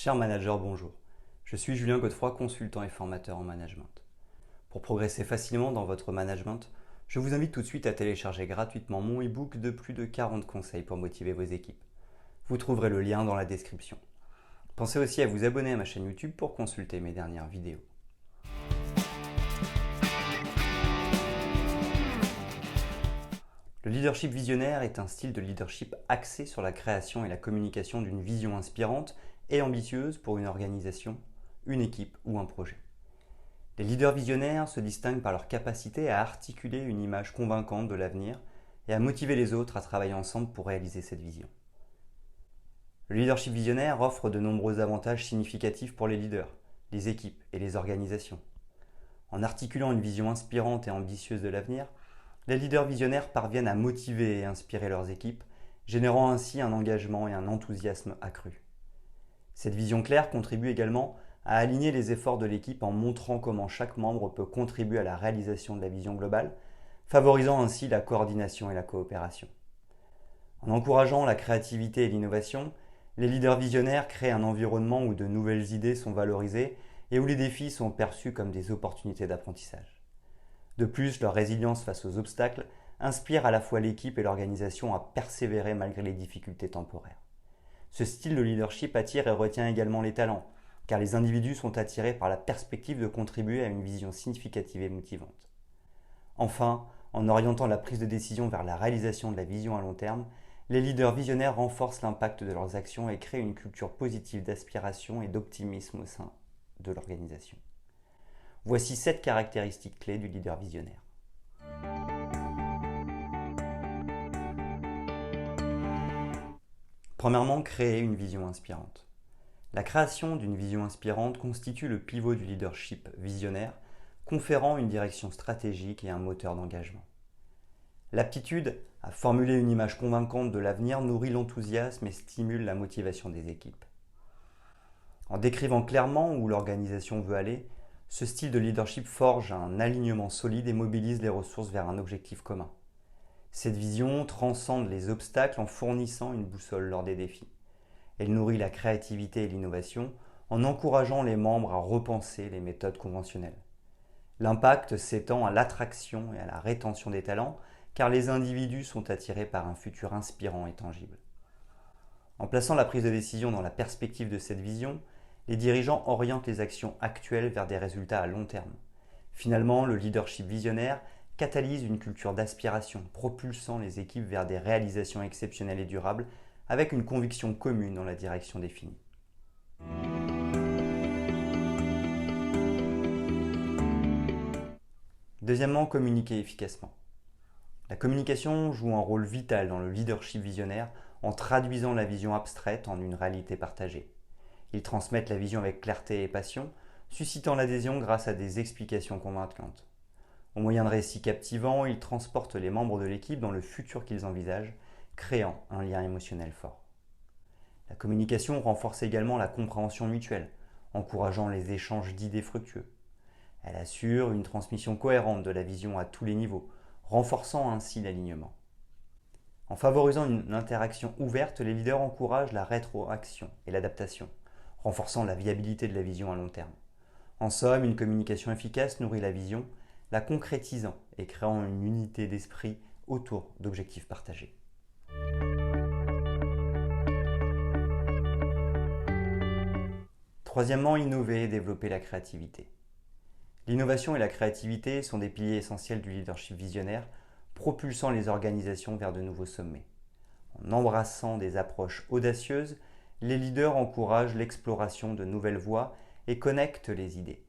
Cher manager, bonjour. Je suis Julien Godefroy, consultant et formateur en management. Pour progresser facilement dans votre management, je vous invite tout de suite à télécharger gratuitement mon e-book de plus de 40 conseils pour motiver vos équipes. Vous trouverez le lien dans la description. Pensez aussi à vous abonner à ma chaîne YouTube pour consulter mes dernières vidéos. Le leadership visionnaire est un style de leadership axé sur la création et la communication d'une vision inspirante et ambitieuse pour une organisation, une équipe ou un projet. Les leaders visionnaires se distinguent par leur capacité à articuler une image convaincante de l'avenir et à motiver les autres à travailler ensemble pour réaliser cette vision. Le leadership visionnaire offre de nombreux avantages significatifs pour les leaders, les équipes et les organisations. En articulant une vision inspirante et ambitieuse de l'avenir, les leaders visionnaires parviennent à motiver et inspirer leurs équipes, générant ainsi un engagement et un enthousiasme accru. Cette vision claire contribue également à aligner les efforts de l'équipe en montrant comment chaque membre peut contribuer à la réalisation de la vision globale, favorisant ainsi la coordination et la coopération. En encourageant la créativité et l'innovation, les leaders visionnaires créent un environnement où de nouvelles idées sont valorisées et où les défis sont perçus comme des opportunités d'apprentissage. De plus, leur résilience face aux obstacles inspire à la fois l'équipe et l'organisation à persévérer malgré les difficultés temporaires. Ce style de leadership attire et retient également les talents, car les individus sont attirés par la perspective de contribuer à une vision significative et motivante. Enfin, en orientant la prise de décision vers la réalisation de la vision à long terme, les leaders visionnaires renforcent l'impact de leurs actions et créent une culture positive d'aspiration et d'optimisme au sein de l'organisation. Voici 7 caractéristiques clés du leader visionnaire. Premièrement, créer une vision inspirante. La création d'une vision inspirante constitue le pivot du leadership visionnaire, conférant une direction stratégique et un moteur d'engagement. L'aptitude à formuler une image convaincante de l'avenir nourrit l'enthousiasme et stimule la motivation des équipes. En décrivant clairement où l'organisation veut aller, ce style de leadership forge un alignement solide et mobilise les ressources vers un objectif commun. Cette vision transcende les obstacles en fournissant une boussole lors des défis. Elle nourrit la créativité et l'innovation en encourageant les membres à repenser les méthodes conventionnelles. L'impact s'étend à l'attraction et à la rétention des talents car les individus sont attirés par un futur inspirant et tangible. En plaçant la prise de décision dans la perspective de cette vision, les dirigeants orientent les actions actuelles vers des résultats à long terme. Finalement, le leadership visionnaire catalyse une culture d'aspiration, propulsant les équipes vers des réalisations exceptionnelles et durables avec une conviction commune dans la direction définie. Deuxièmement, communiquer efficacement. La communication joue un rôle vital dans le leadership visionnaire en traduisant la vision abstraite en une réalité partagée. Ils transmettent la vision avec clarté et passion, suscitant l'adhésion grâce à des explications convaincantes. Au moyen de récits captivants, ils transportent les membres de l'équipe dans le futur qu'ils envisagent, créant un lien émotionnel fort. La communication renforce également la compréhension mutuelle, encourageant les échanges d'idées fructueux. Elle assure une transmission cohérente de la vision à tous les niveaux, renforçant ainsi l'alignement. En favorisant une interaction ouverte, les leaders encouragent la rétroaction et l'adaptation, renforçant la viabilité de la vision à long terme. En somme, une communication efficace nourrit la vision, la concrétisant et créant une unité d'esprit autour d'objectifs partagés. Troisièmement, innover et développer la créativité. L'innovation et la créativité sont des piliers essentiels du leadership visionnaire, propulsant les organisations vers de nouveaux sommets. En embrassant des approches audacieuses, les leaders encouragent l'exploration de nouvelles voies et connectent les idées.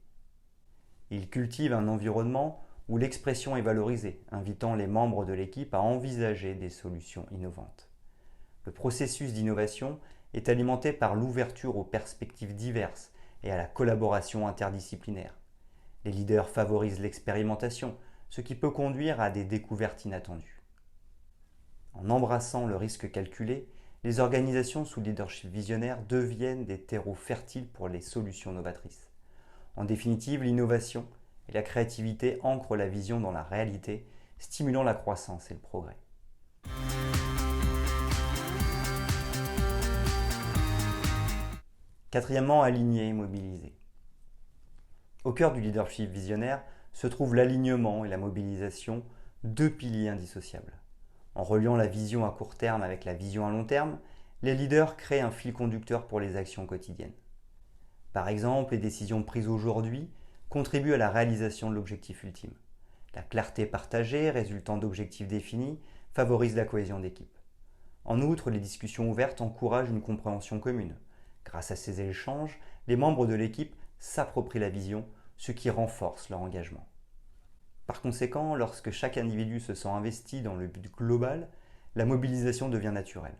Ils cultivent un environnement où l'expression est valorisée, invitant les membres de l'équipe à envisager des solutions innovantes. Le processus d'innovation est alimenté par l'ouverture aux perspectives diverses et à la collaboration interdisciplinaire. Les leaders favorisent l'expérimentation, ce qui peut conduire à des découvertes inattendues. En embrassant le risque calculé, les organisations sous leadership visionnaire deviennent des terreaux fertiles pour les solutions novatrices. En définitive, l'innovation et la créativité ancrent la vision dans la réalité, stimulant la croissance et le progrès. Quatrièmement, aligner et mobiliser. Au cœur du leadership visionnaire se trouvent l'alignement et la mobilisation, deux piliers indissociables. En reliant la vision à court terme avec la vision à long terme, les leaders créent un fil conducteur pour les actions quotidiennes. Par exemple, les décisions prises aujourd'hui contribuent à la réalisation de l'objectif ultime. La clarté partagée résultant d'objectifs définis favorise la cohésion d'équipe. En outre, les discussions ouvertes encouragent une compréhension commune. Grâce à ces échanges, les membres de l'équipe s'approprient la vision, ce qui renforce leur engagement. Par conséquent, lorsque chaque individu se sent investi dans le but global, la mobilisation devient naturelle.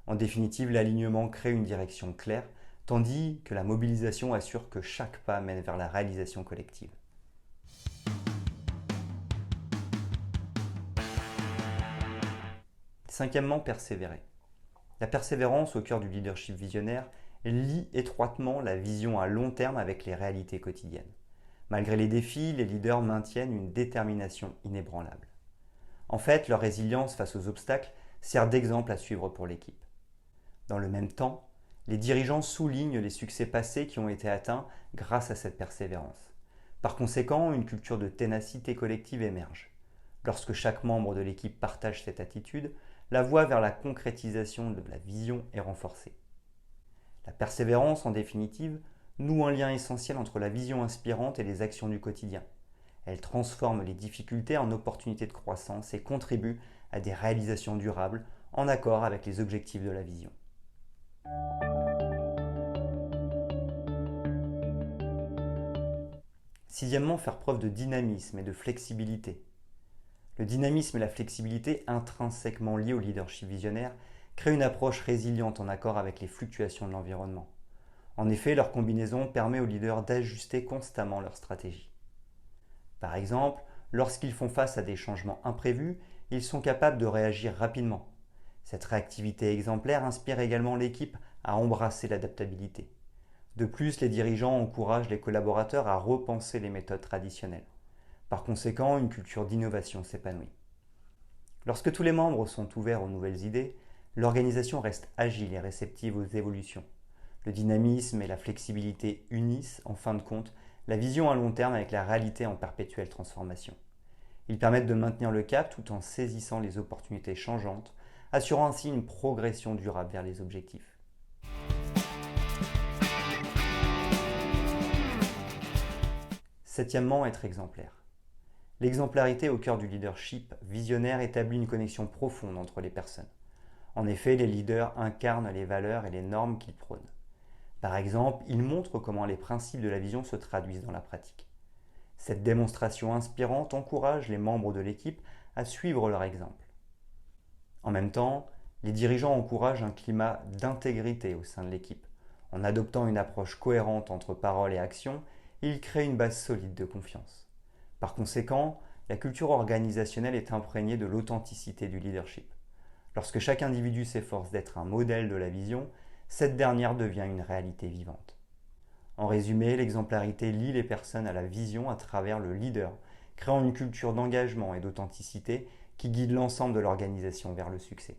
En définitive, l'alignement crée une direction claire, tandis que la mobilisation assure que chaque pas mène vers la réalisation collective. Cinquièmement, persévérer. La persévérance au cœur du leadership visionnaire lie étroitement la vision à long terme avec les réalités quotidiennes. Malgré les défis, les leaders maintiennent une détermination inébranlable. En fait, leur résilience face aux obstacles sert d'exemple à suivre pour l'équipe. Dans le même temps, les dirigeants soulignent les succès passés qui ont été atteints grâce à cette persévérance. Par conséquent, une culture de ténacité collective émerge. Lorsque chaque membre de l'équipe partage cette attitude, la voie vers la concrétisation de la vision est renforcée. La persévérance, en définitive, noue un lien essentiel entre la vision inspirante et les actions du quotidien. Elle transforme les difficultés en opportunités de croissance et contribue à des réalisations durables en accord avec les objectifs de la vision. Sixièmement, faire preuve de dynamisme et de flexibilité. Le dynamisme et la flexibilité intrinsèquement liés au leadership visionnaire créent une approche résiliente en accord avec les fluctuations de l'environnement. En effet, leur combinaison permet aux leaders d'ajuster constamment leur stratégie. Par exemple, lorsqu'ils font face à des changements imprévus, ils sont capables de réagir rapidement. Cette réactivité exemplaire inspire également l'équipe à embrasser l'adaptabilité. De plus, les dirigeants encouragent les collaborateurs à repenser les méthodes traditionnelles. Par conséquent, une culture d'innovation s'épanouit. Lorsque tous les membres sont ouverts aux nouvelles idées, l'organisation reste agile et réceptive aux évolutions. Le dynamisme et la flexibilité unissent, en fin de compte, la vision à long terme avec la réalité en perpétuelle transformation. Ils permettent de maintenir le cap tout en saisissant les opportunités changeantes, assurant ainsi une progression durable vers les objectifs. Septièmement, être exemplaire. L'exemplarité au cœur du leadership visionnaire établit une connexion profonde entre les personnes. En effet, les leaders incarnent les valeurs et les normes qu'ils prônent. Par exemple, ils montrent comment les principes de la vision se traduisent dans la pratique. Cette démonstration inspirante encourage les membres de l'équipe à suivre leur exemple. En même temps, les dirigeants encouragent un climat d'intégrité au sein de l'équipe. En adoptant une approche cohérente entre parole et action, ils créent une base solide de confiance. Par conséquent, la culture organisationnelle est imprégnée de l'authenticité du leadership. Lorsque chaque individu s'efforce d'être un modèle de la vision, cette dernière devient une réalité vivante. En résumé, l'exemplarité lie les personnes à la vision à travers le leader, créant une culture d'engagement et d'authenticité qui guide l'ensemble de l'organisation vers le succès.